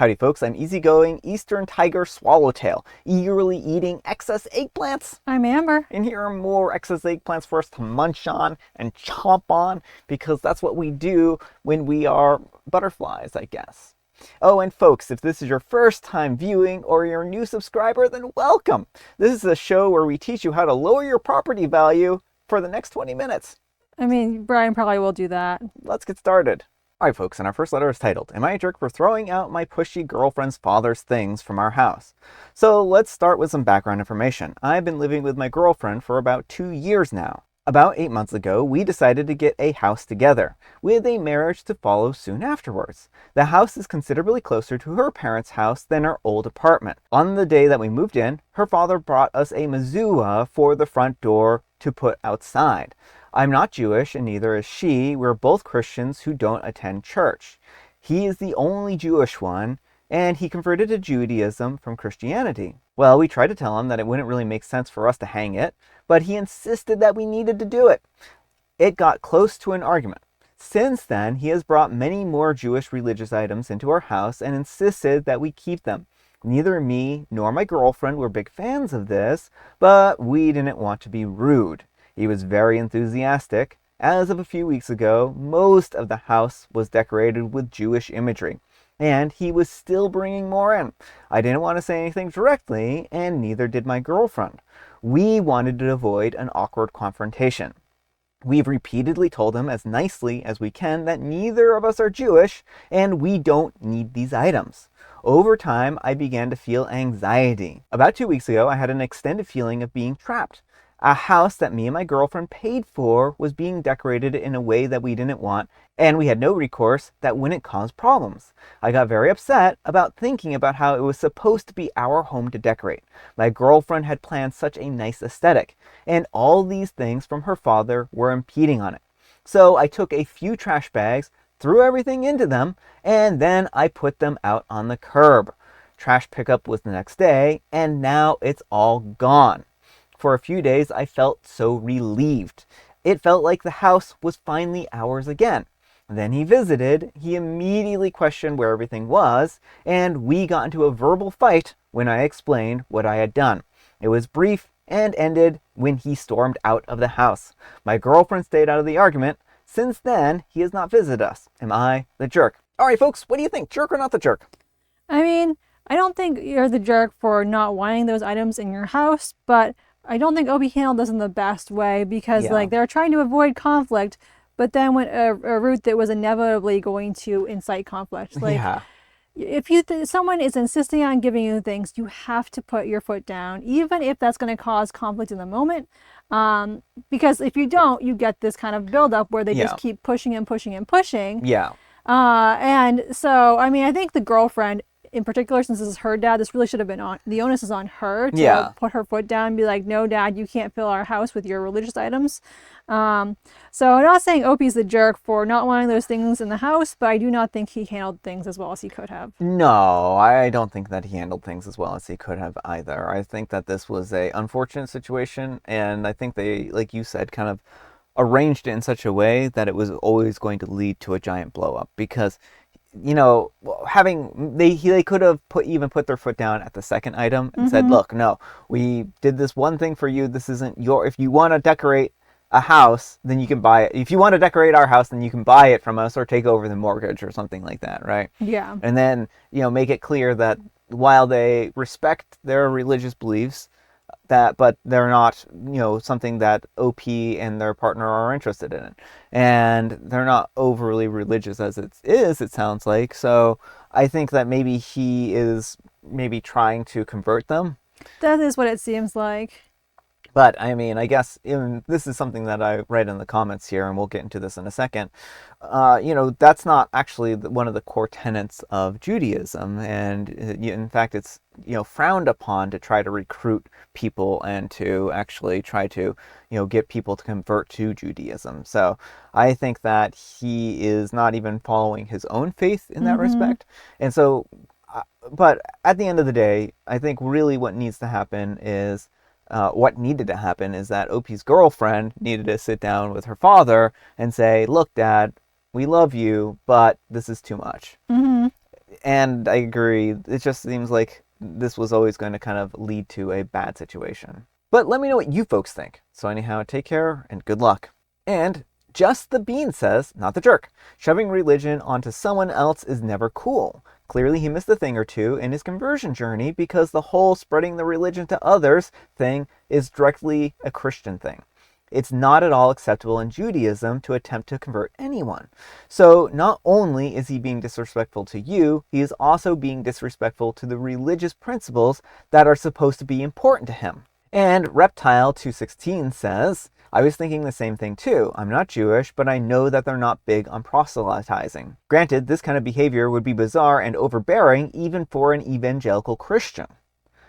Howdy folks, I'm easygoing Eastern Tiger Swallowtail, eagerly eating excess eggplants. I'm Amber. And here are more excess eggplants for us to munch on and chomp on, because that's what we do when we are butterflies, I guess. Oh, and folks, if this is your first time viewing or you're a new subscriber, then welcome. This is a show where we teach you how to lower your property value for the next 20 minutes. I mean, Brian probably will do that. Let's get started. Alright folks, and our first letter is titled, Am I a Jerk for Throwing Out My Pushy Girlfriend's Father's Things from Our House? So let's start with some background information. I've been living with my girlfriend for about 2 years now. About 8 months ago, we decided to get a house together, with a marriage to follow soon afterwards. The house is considerably closer to her parents' house than our old apartment. On the day that we moved in, her father brought us a mezuzah for the front door to put outside. I'm not Jewish, and neither is she. We're both Christians who don't attend church. He is the only Jewish one, and he converted to Judaism from Christianity. Well, we tried to tell him that it wouldn't really make sense for us to hang it, but he insisted that we needed to do it. It got close to an argument. Since then, he has brought many more Jewish religious items into our house and insisted that we keep them. Neither me nor my girlfriend were big fans of this, but we didn't want to be rude. He was very enthusiastic. As of a few weeks ago, most of the house was decorated with Jewish imagery, and he was still bringing more in. I didn't want to say anything directly, and neither did my girlfriend. We wanted to avoid an awkward confrontation. We've repeatedly told him as nicely as we can that neither of us are Jewish, and we don't need these items. Over time, I began to feel anxiety. About 2 weeks ago, I had an extended feeling of being trapped. A house that me and my girlfriend paid for was being decorated in a way that we didn't want, and we had no recourse that wouldn't cause problems. I got very upset about thinking about how it was supposed to be our home to decorate. My girlfriend had planned such a nice aesthetic, and all these things from her father were impeding on it. So I took a few trash bags, threw everything into them, and then I put them out on the curb. Trash pickup was the next day, and now it's all gone. For a few days, I felt so relieved. It felt like the house was finally ours again. Then he visited, he immediately questioned where everything was, and we got into a verbal fight when I explained what I had done. It was brief and ended when he stormed out of the house. My girlfriend stayed out of the argument. Since then, he has not visited us. Am I the jerk? Alright folks, what do you think? Jerk or not the jerk? I mean, I don't think you're the jerk for not wanting those items in your house, but I don't think Opie handled this in the best way because they're trying to avoid conflict, but then went a route that was inevitably going to incite conflict. If someone is insisting on giving you things, you have to put your foot down, even if that's going to cause conflict in the moment. Because if you don't, you get this kind of buildup where they just keep pushing and pushing and pushing. Yeah. And so, I mean, I think the girlfriend, in particular, since this is her dad, this really should have been on, the onus is on her to put her foot down and be like, no, Dad, you can't fill our house with your religious items. So I'm not saying Opie's the jerk for not wanting those things in the house, but I do not think he handled things as well as he could have. No, I don't think that he handled things as well as he could have either. I think that this was a unfortunate situation, and I think they, like you said, kind of arranged it in such a way that it was always going to lead to a giant blow up, because you know, they could have put their foot down at the second item and said, look, no, we did this one thing for you. This isn't if you want to decorate a house, then you can buy it. If you want to decorate our house, then you can buy it from us or take over the mortgage or something like that, right? Yeah. And then, make it clear that while they respect their religious beliefs, but they're not, something that OP and their partner are interested in. And they're not overly religious as it sounds like. So I think that maybe he is trying to convert them. That is what it seems like. But, I mean, I guess this is something that I write in the comments here, and we'll get into this in a second. That's not actually one of the core tenets of Judaism. And, in fact, it's, frowned upon to try to recruit people and to actually try to, get people to convert to Judaism. So I think that he is not even following his own faith in that respect. And so, but at the end of the day, I think really what needs to happen is, what needed to happen is that Opie's girlfriend needed to sit down with her father and say, look, Dad, we love you, but this is too much. And I agree. It just seems like this was always going to kind of lead to a bad situation. But let me know what you folks think. So anyhow, take care and good luck. And Just the Bean says, not the jerk, shoving religion onto someone else is never cool. Clearly he missed a thing or two in his conversion journey because the whole spreading the religion to others thing is directly a Christian thing. It's not at all acceptable in Judaism to attempt to convert anyone. So not only is he being disrespectful to you, he is also being disrespectful to the religious principles that are supposed to be important to him. And Reptile216 says, I was thinking the same thing too. I'm not Jewish, but I know that they're not big on proselytizing. Granted, this kind of behavior would be bizarre and overbearing even for an evangelical Christian.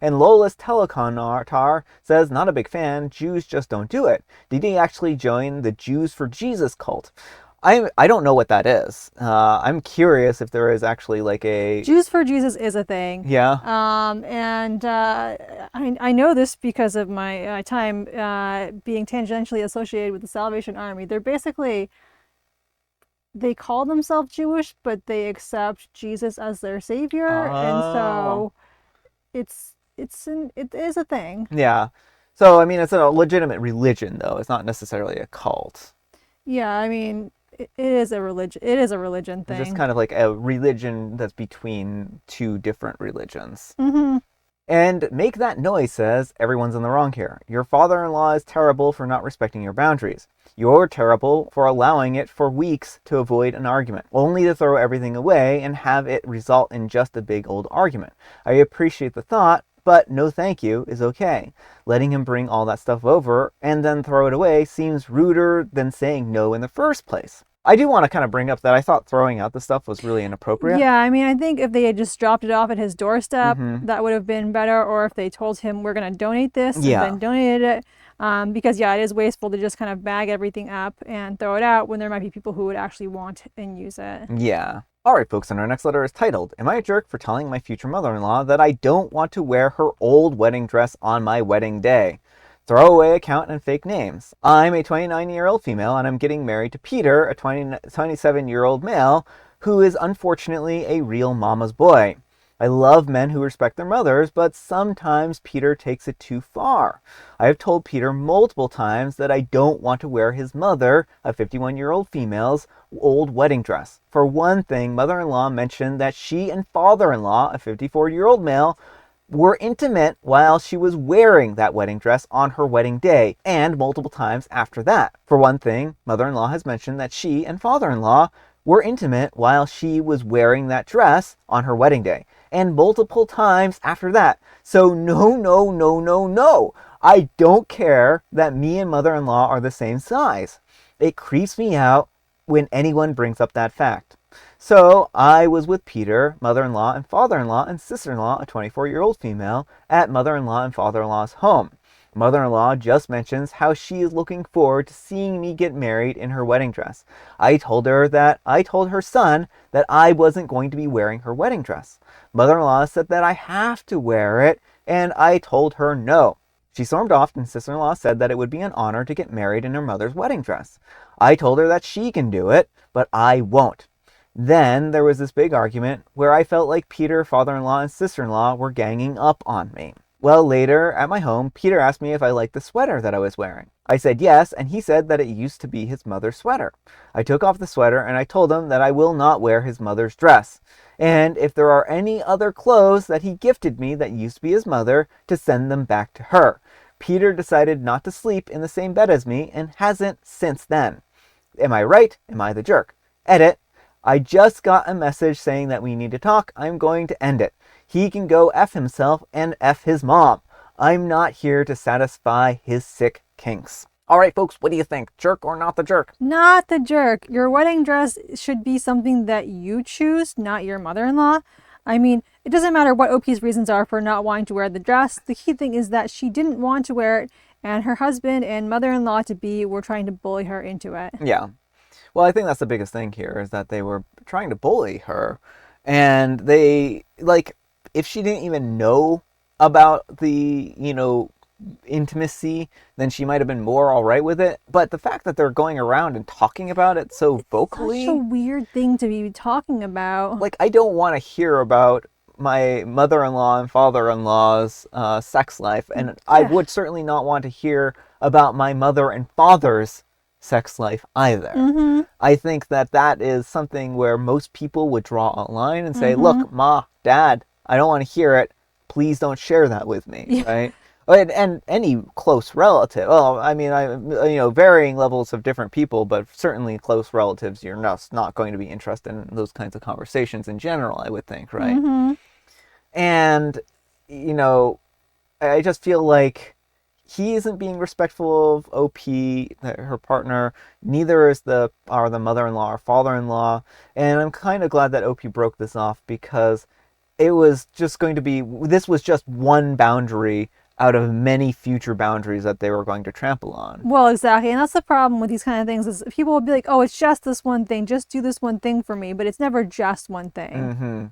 And Lola's Telecontar says, not a big fan, Jews just don't do it. Did he actually join the Jews for Jesus cult? I don't know what that is. I'm curious if there is actually like a... Jews for Jesus is a thing. Yeah. I know this because of my time being tangentially associated with the Salvation Army. They're basically... They call themselves Jewish, but they accept Jesus as their savior. Oh. And so it is a thing. Yeah. So, I mean, it's a legitimate religion, though. It's not necessarily a cult. Yeah, I mean, it is a religion. It is a religion thing. It's just kind of like a religion that's between two different religions. Mm-hmm. And Make That Noise says, everyone's in the wrong here. Your father-in-law is terrible for not respecting your boundaries. You're terrible for allowing it for weeks to avoid an argument, only to throw everything away and have it result in just a big old argument. I appreciate the thought, but no thank you is okay. Letting him bring all that stuff over and then throw it away seems ruder than saying no in the first place. I do want to kind of bring up that I thought throwing out the stuff was really inappropriate. Yeah, I mean, I think if they had just dropped it off at his doorstep, that would have been better. Or if they told him, we're going to donate this, and then donated it. Because, yeah, it is wasteful to just kind of bag everything up and throw it out when there might be people who would actually want and use it. Yeah. All right, folks, and our next letter is titled, Am I a Jerk for Telling My Future Mother-in-Law That I Don't Want to Wear Her Old Wedding Dress on My Wedding Day? Throwaway account and fake names. I'm a 29-year-old female and I'm getting married to Peter, a 27-year-old male, who is unfortunately a real mama's boy. I love men who respect their mothers, but sometimes Peter takes it too far. I have told Peter multiple times that I don't want to wear his mother, a 51-year-old female's, old wedding dress. For one thing, mother-in-law mentioned that she and father-in-law, a 54-year-old male, were intimate while she was wearing that wedding dress on her wedding day, and multiple times after that. For one thing, mother-in-law has mentioned that she and father-in-law were intimate while she was wearing that dress on her wedding day, and multiple times after that. So no, no, no, no, no. I don't care that me and mother-in-law are the same size. It creeps me out when anyone brings up that fact. So I was with Peter, mother-in-law and father-in-law and sister-in-law, a 24-year-old female, at mother-in-law and father-in-law's home. Mother-in-law just mentions how she is looking forward to seeing me get married in her wedding dress. I told her son that I wasn't going to be wearing her wedding dress. Mother-in-law said that I have to wear it, and I told her no. She stormed off, and sister-in-law said that it would be an honor to get married in her mother's wedding dress. I told her that she can do it, but I won't. Then there was this big argument where I felt like Peter, father-in-law, and sister-in-law were ganging up on me. Well, later at my home, Peter asked me if I liked the sweater that I was wearing. I said yes, and he said that it used to be his mother's sweater. I took off the sweater and I told him that I will not wear his mother's dress. And if there are any other clothes that he gifted me that used to be his mother, to send them back to her. Peter decided not to sleep in the same bed as me and hasn't since then. Am I right? Am I the jerk? Edit. I just got a message saying that we need to talk. I'm going to end it. He can go F himself and F his mom. I'm not here to satisfy his sick kinks. All right, folks, what do you think? Jerk or not the jerk? Not the jerk. Your wedding dress should be something that you choose, not your mother-in-law. I mean, it doesn't matter what OP's reasons are for not wanting to wear the dress. The key thing is that she didn't want to wear it, and her husband and mother-in-law to be were trying to bully her into it. Yeah. Well, I think that's the biggest thing here is that they were trying to bully her. And they, like, if she didn't even know about the, intimacy, then she might have been more all right with it. But the fact that they're going around and talking about it so Such a vocally, weird thing to be talking about. like, I don't want to hear about my mother-in-law and father-in-law's sex life, and I Yeah. would certainly not want to hear about my mother and father's sex life either. Mm-hmm. I think that that is something where most people would draw a line and say, Mm-hmm. look, ma, dad, I don't want to hear it. Please don't share that with me, Yeah. right? And any close relative. Well, I mean, varying levels of different people, but certainly close relatives, you're not going to be interested in those kinds of conversations in general, I would think, right? Mm-hmm. And, you know, I just feel like he isn't being respectful of OP, her partner. Neither are the mother-in-law or father-in-law. And I'm kind of glad that OP broke this off, because this was just one boundary out of many future boundaries that they were going to trample on. Well, exactly. And that's the problem with these kind of things is people will be like, oh, it's just this one thing. Just do this one thing for me. But it's never just one thing. Mm-hmm.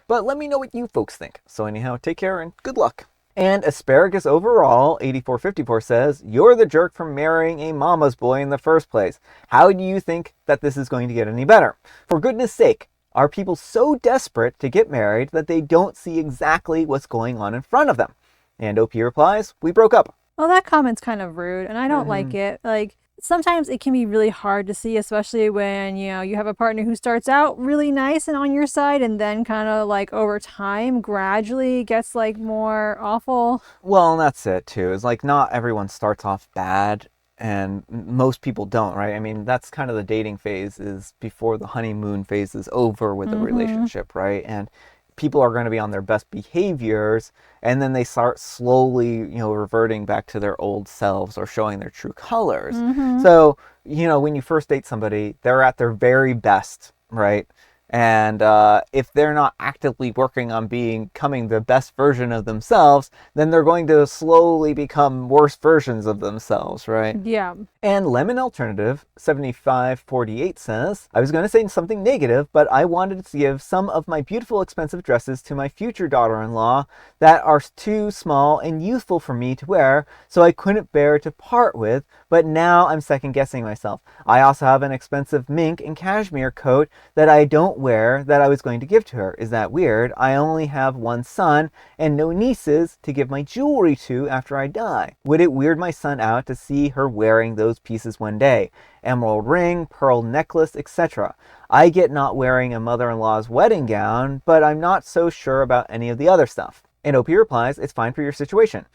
But let me know what you folks think. So anyhow, take care and good luck. And Asparagus Overall 8454 says, you're the jerk for marrying a mama's boy in the first place. How do you think that this is going to get any better? For goodness sake, are people so desperate to get married that they don't see exactly what's going on in front of them? And OP replies, we broke up. Well, that comment's kind of rude, and I don't like Mm-hmm. it. Like, sometimes it can be really hard to see, especially when, you have a partner who starts out really nice and on your side, and then kind of like over time gradually gets like more awful. Well, and that's it too. It's like not everyone starts off bad, and most people don't, right? I mean, that's kind of the dating phase, is before the honeymoon phase is over with the Mm-hmm. relationship, right? And people are going to be on their best behaviors, and then they start slowly, reverting back to their old selves or showing their true colors. Mm-hmm. So, when you first date somebody, they're at their very best, right? And if they're not actively working on becoming the best version of themselves, then they're going to slowly become worse versions of themselves, right? Yeah. And Lemon Alternative 7548 says, I was going to say something negative, but I wanted to give some of my beautiful expensive dresses to my future daughter-in-law that are too small and youthful for me to wear, so I couldn't bear to part with, but now I'm second guessing myself. I also have an expensive mink and cashmere coat that I don't wear that I was going to give to her. Is that weird? I only have one son and no nieces to give my jewelry to after I die. Would it weird my son out to see her wearing those pieces one day? Emerald ring, pearl necklace, etc. I get not wearing a mother-in-law's wedding gown, but I'm not so sure about any of the other stuff. And OP replies, it's fine for your situation.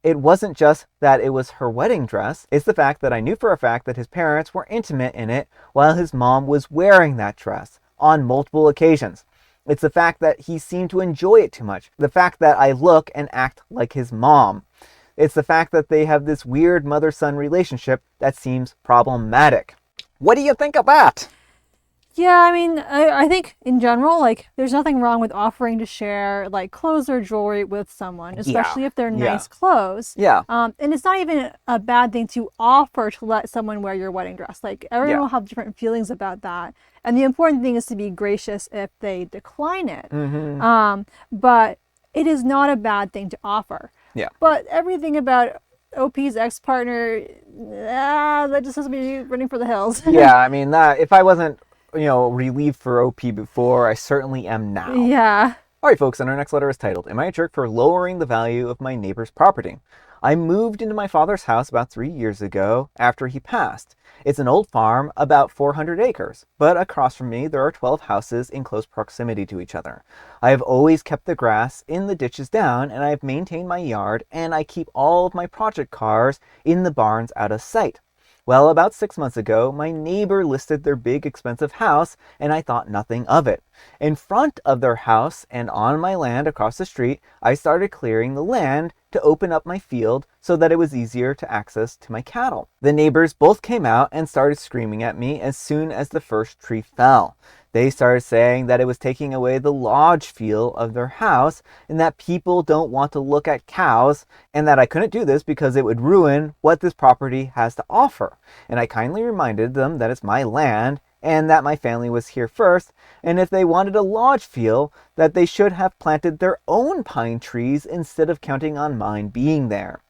It wasn't just that it was her wedding dress, it's the fact that I knew for a fact that his parents were intimate in it while his mom was wearing that dress on multiple occasions. It's the fact that he seemed to enjoy it too much. The fact that I look and act like his mom. It's the fact that they have this weird mother-son relationship that seems problematic. What do you think of that? Yeah, I mean, I think in general, like, there's nothing wrong with offering to share, like, clothes or jewelry with someone, Yeah. especially if they're Yeah. nice clothes. Yeah. And it's not even a bad thing to offer to let someone wear your wedding dress. Like, everyone Yeah. will have different feelings about that. And the important thing is to be gracious if they decline it. Mm-hmm. But it is not a bad thing to offer. Yeah. But everything about OP's ex-partner, that just has me running for the hills. Yeah, I mean, that if I wasn't, relieved for OP before, I certainly am now. Yeah. All right, folks, and our next letter is titled, Am I a Jerk for Lowering the Value of My Neighbor's Property? I moved into my father's house about 3 years ago after he passed. It's an old farm, about 400 acres, but across from me there are 12 houses in close proximity to each other. I have always kept the grass in the ditches down, and I have maintained my yard, and I keep all of my project cars in the barns out of sight. Well, about 6 months ago, my neighbor listed their big expensive house, and I thought nothing of it. In front of their house and on my land across the street, I started clearing the land to open up my field so that it was easier to access to my cattle. The neighbors both came out and started screaming at me as soon as the first tree fell. They started saying that it was taking away the lodge feel of their house and that people don't want to look at cows and that I couldn't do this because it would ruin what this property has to offer. And I kindly reminded them that it's my land and that my family was here first, and if they wanted a lodge feel, that they should have planted their own pine trees instead of counting on mine being there.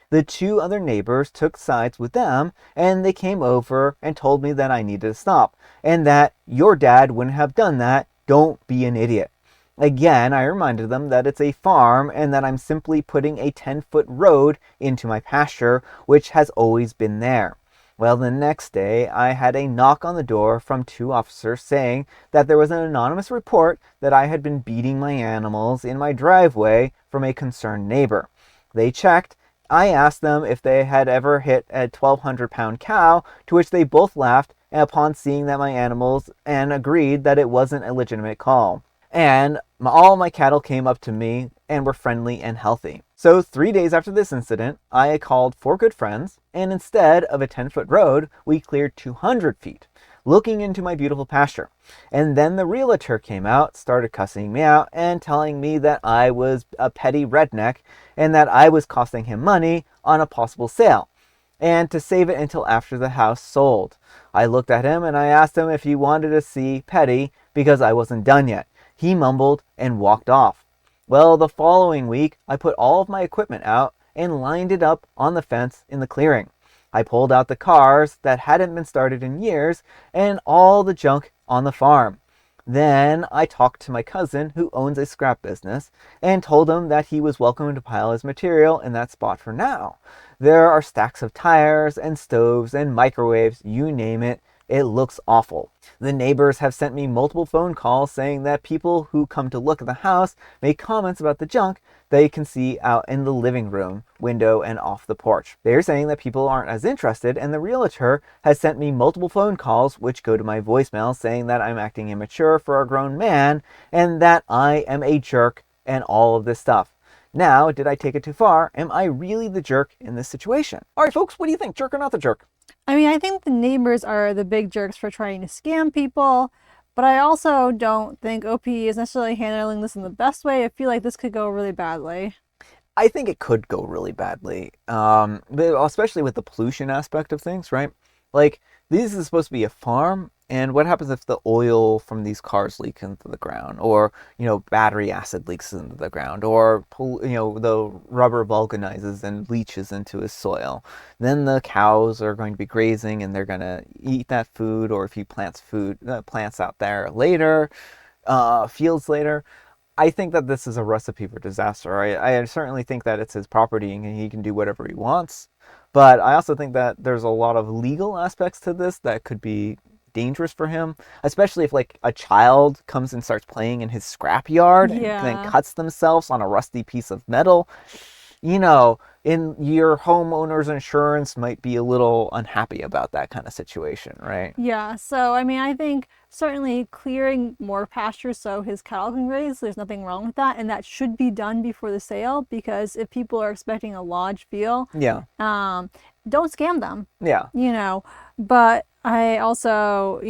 The two other neighbors took sides with them, and they came over and told me that I needed to stop, and that your dad wouldn't have done that. Don't be an idiot. Again, I reminded them that it's a farm and that I'm simply putting a 10-foot road into my pasture, which has always been there. Well, the next day, I had a knock on the door from two officers saying that there was an anonymous report that I had been beating my animals in my driveway from a concerned neighbor. They checked. I asked them if they had ever hit a 1,200-pound cow, to which they both laughed upon seeing that my animals and agreed that it wasn't a legitimate call. And all my cattle came up to me and were friendly and healthy. So 3 days after this incident, I called 4 good friends, and instead of a 10-foot road, we cleared 200 feet, looking into my beautiful pasture. And then the realtor came out, started cussing me out, and telling me that I was a petty redneck, and that I was costing him money on a possible sale, and to save it until after the house sold. I looked at him and I asked him if he wanted to see petty because I wasn't done yet. He mumbled and walked off. Well, the following week, I put all of my equipment out and lined it up on the fence in the clearing. I pulled out the cars that hadn't been started in years and all the junk on the farm. Then I talked to my cousin, who owns a scrap business, and told him that he was welcome to pile his material in that spot for now. There are stacks of tires and stoves and microwaves, you name it. It looks awful. The neighbors have sent me multiple phone calls saying that people who come to look at the house make comments about the junk they can see out in the living room window and off the porch. They're saying that people aren't as interested, and the realtor has sent me multiple phone calls which go to my voicemail saying that I'm acting immature for a grown man and that I am a jerk and all of this stuff. Now, did I take it too far? Am I really the jerk in this situation? All right, folks, what do you think? Jerk or not the jerk? I mean, I think the neighbors are the big jerks for trying to scam people, but I also don't think OP is necessarily handling this in the best way. I feel like this could go really badly. I think it could go really badly, but especially with the pollution aspect of things, right? Like, this is supposed to be a farm, and what happens if the oil from these cars leaks into the ground, or battery acid leaks into the ground, or the rubber vulcanizes and leaches into his soil? Then the cows are going to be grazing, and they're going to eat that food, or if he plants plants out there later, fields later. I think that this is a recipe for disaster. I certainly think that it's his property and he can do whatever he wants. But I also think that there's a lot of legal aspects to this that could be dangerous for him, especially if like a child comes and starts playing in his scrapyard and then Yeah. cuts themselves on a rusty piece of metal. In your homeowner's insurance might be a little unhappy about that kind of situation, right? Yeah, so I mean, I think certainly clearing more pasture so his cattle can graze, there's nothing wrong with that, and that should be done before the sale because if people are expecting a large feel, Yeah. don't scam them, Yeah. But I also,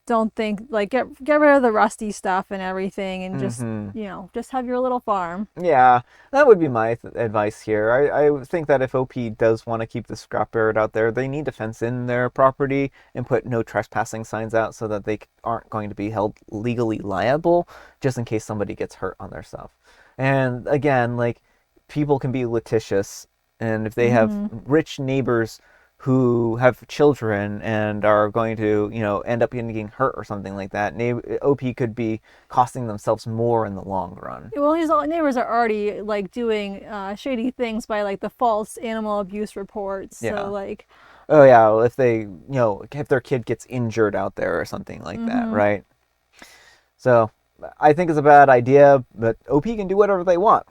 don't think like get rid of the rusty stuff and everything and just have your little farm. Yeah, that would be my advice here. I think that if OP does want to keep the scrapyard out there, they need to fence in their property and put no trespassing signs out so that they aren't going to be held legally liable just in case somebody gets hurt on their stuff. And again, like, people can be litigious, and if they have rich neighbors who have children and are going to, end up getting hurt or something like that, OP could be costing themselves more in the long run. Well, his neighbors are already like doing shady things by like the false animal abuse reports. Yeah. So like, oh yeah, well, if they, if their kid gets injured out there or something like that, right? So I think it's a bad idea, but OP can do whatever they want.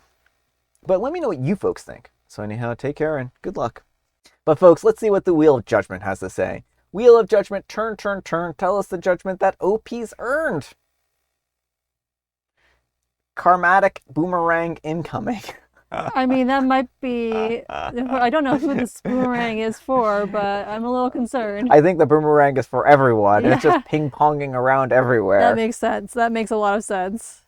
But let me know what you folks think. So anyhow, take care and good luck. But folks, let's see what the Wheel of Judgment has to say. Wheel of Judgment, turn, turn, turn. Tell us the judgment that OP's earned. Karmatic boomerang incoming. I mean, that might be, I don't know who this boomerang is for, but I'm a little concerned. I think the boomerang is for everyone. Yeah. It's just ping-ponging around everywhere. That makes sense. That makes a lot of sense.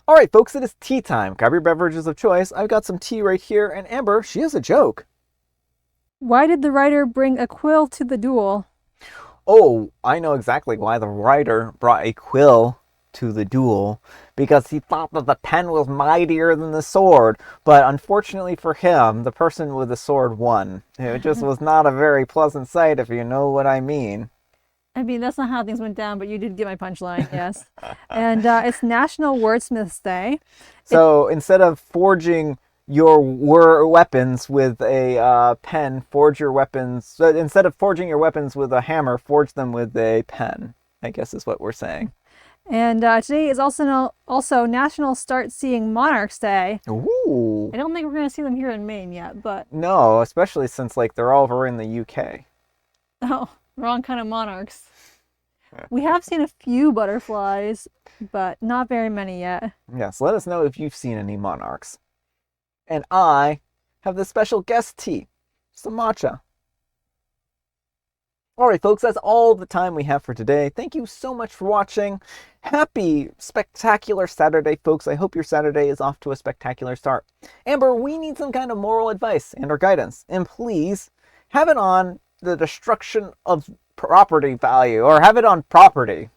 All right, folks, it is tea time. Grab your beverages of choice. I've got some tea right here, and Amber, she has a joke. Why did the writer bring a quill to the duel? Oh, I know exactly why the writer brought a quill to the duel because he thought that the pen was mightier than the sword. But unfortunately for him, the person with the sword won. It just was not a very pleasant sight, if you know what I mean. I mean, that's not how things went down, but you did get my punchline, yes. And it's National Wordsmiths Day. So instead of forging your weapons with a pen, forge your weapons. Instead of forging your weapons with a hammer, forge them with a pen, I guess is what we're saying. And today is also National Start Seeing Monarchs Day. Ooh. I don't think we're going to see them here in Maine yet, but... No, especially since, like, they're all over in the UK. Oh, wrong kind of monarchs. We have seen a few butterflies, but not very many yet. Yes, let us know if you've seen any monarchs. And I have this special guest tea, some matcha. Alright folks, that's all the time we have for today. Thank you so much for watching. Happy spectacular Saturday, folks. I hope your Saturday is off to a spectacular start. Amber, we need some kind of moral advice and or guidance. And please, have it on the destruction of property value, or have it on property.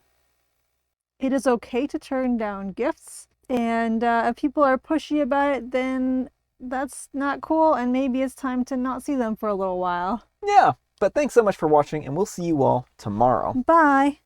It is okay to turn down gifts, and if people are pushy about it, then that's not cool, and maybe it's time to not see them for a little while. Yeah. But thanks so much for watching, and we'll see you all tomorrow. Bye!